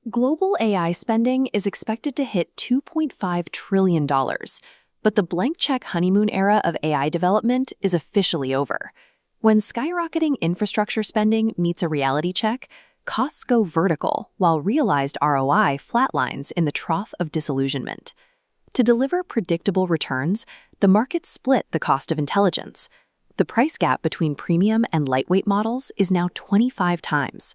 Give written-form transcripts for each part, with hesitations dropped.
Global AI spending is expected to hit $2.5 trillion, but the blank check honeymoon era of AI development is officially over. When skyrocketing infrastructure spending meets a reality check, costs go vertical while realized ROI flatlines in the trough of disillusionment. To deliver predictable returns, the market split the cost of intelligence. The price gap between premium and lightweight models is now 25 times.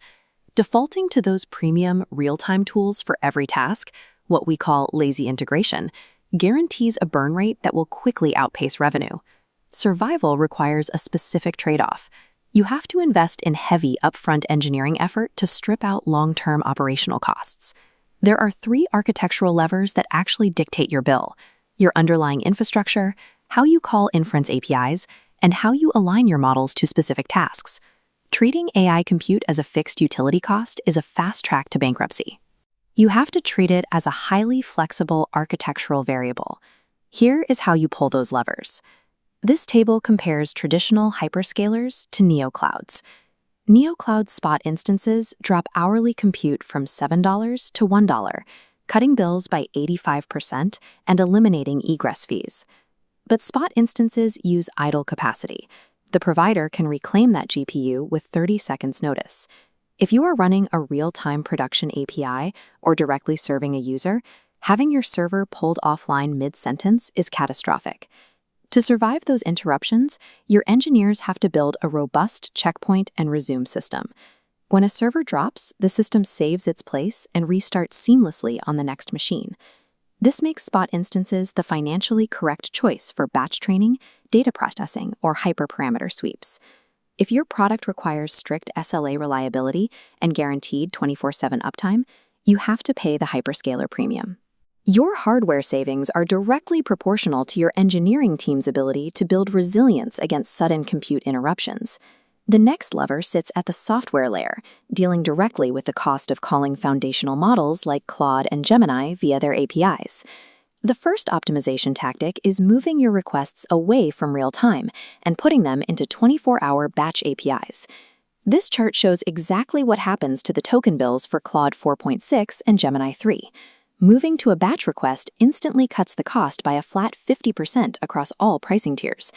Defaulting to those premium, real-time tools for every task, what we call lazy integration, guarantees a burn rate that will quickly outpace revenue. Survival requires a specific trade-off. You have to invest in heavy upfront engineering effort to strip out long-term operational costs. There are 3 architectural levers that actually dictate your bill: your underlying infrastructure, how you call inference APIs, and how you align your models to specific tasks. Treating AI compute as a fixed utility cost is a fast track to bankruptcy. You have to treat it as a highly flexible architectural variable. Here is how you pull those levers. This table compares traditional hyperscalers to neoclouds. Neocloud spot instances drop hourly compute from $7 to $1, cutting bills by 85% and eliminating egress fees. But spot instances use idle capacity. The provider can reclaim that GPU with 30 seconds notice. If you are running a real-time production API or directly serving a user, having your server pulled offline mid-sentence is catastrophic. To survive those interruptions, your engineers have to build a robust checkpoint and resume system. When a server drops, the system saves its place and restarts seamlessly on the next machine. This makes spot instances the financially correct choice for batch training, data processing, or hyperparameter sweeps. If your product requires strict SLA reliability and guaranteed 24/7 uptime, you have to pay the hyperscaler premium. Your hardware savings are directly proportional to your engineering team's ability to build resilience against sudden compute interruptions. The next lever sits at the software layer, dealing directly with the cost of calling foundational models like Claude and Gemini via their APIs. The first optimization tactic is moving your requests away from real-time and putting them into 24-hour batch APIs. This chart shows exactly what happens to the token bills for Claude 4.6 and Gemini 3. Moving to a batch request instantly cuts the cost by a flat 50% across all pricing tiers.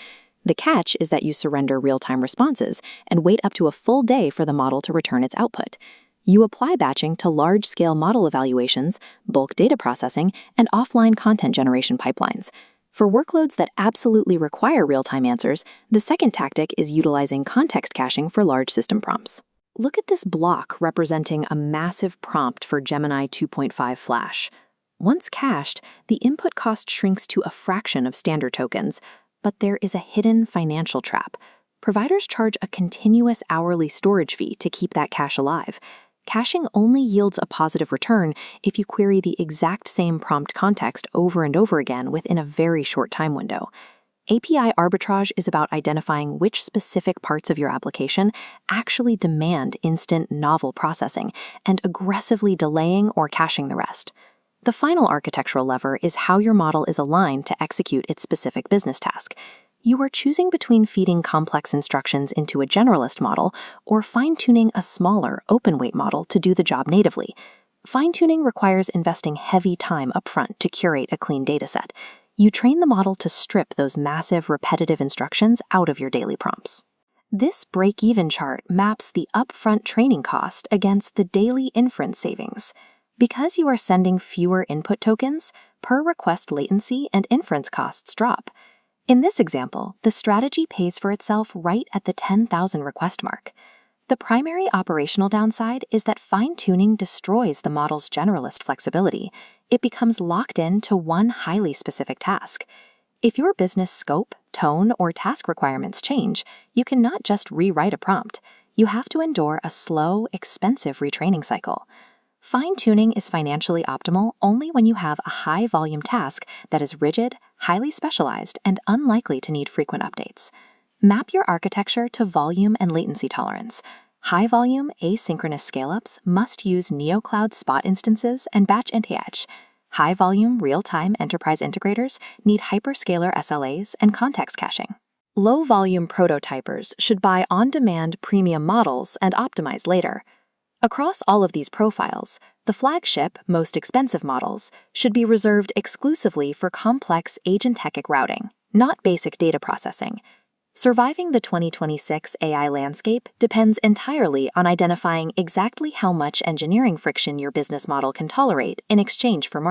The catch is that you surrender real-time responses and wait up to a full day for the model to return its output. You apply batching to large-scale model evaluations, bulk data processing, and offline content generation pipelines. For workloads that absolutely require real-time answers, the second tactic is utilizing context caching for large system prompts. Look at this block representing a massive prompt for Gemini 2.5 Flash. Once cached, the input cost shrinks to a fraction of standard tokens, but there is a hidden financial trap. Providers charge a continuous hourly storage fee to keep that cache alive. Caching only yields a positive return if you query the exact same prompt context over and over again within a very short time window. API arbitrage is about identifying which specific parts of your application actually demand instant novel processing and aggressively delaying or caching the rest. The final architectural lever is how your model is aligned to execute its specific business task. You are choosing between feeding complex instructions into a generalist model or fine-tuning a smaller, open-weight model to do the job natively. Fine-tuning requires investing heavy time upfront to curate a clean dataset. You train the model to strip those massive, repetitive instructions out of your daily prompts. This break-even chart maps the upfront training cost against the daily inference savings. Because you are sending fewer input tokens, per-request latency and inference costs drop. In this example, the strategy pays for itself right at the 10,000 request mark. The primary operational downside is that fine-tuning destroys the model's generalist flexibility. It becomes locked in to one highly specific task. If your business scope, tone, or task requirements change, you can not just rewrite a prompt. You have to endure a slow, expensive retraining cycle. Fine-tuning is financially optimal only when you have a high-volume task that is rigid, highly specialized, and unlikely to need frequent updates. Map your architecture to volume and latency tolerance. High-volume, asynchronous scale-ups must use neocloud spot instances and batch anti-edge. High-volume, real-time enterprise integrators need hyperscaler SLAs and context caching. Low-volume prototypers should buy on-demand premium models and optimize later. Across all of these profiles, the flagship, most expensive models should be reserved exclusively for complex agentic routing, not basic data processing. Surviving the 2026 AI landscape depends entirely on identifying exactly how much engineering friction your business model can tolerate in exchange for market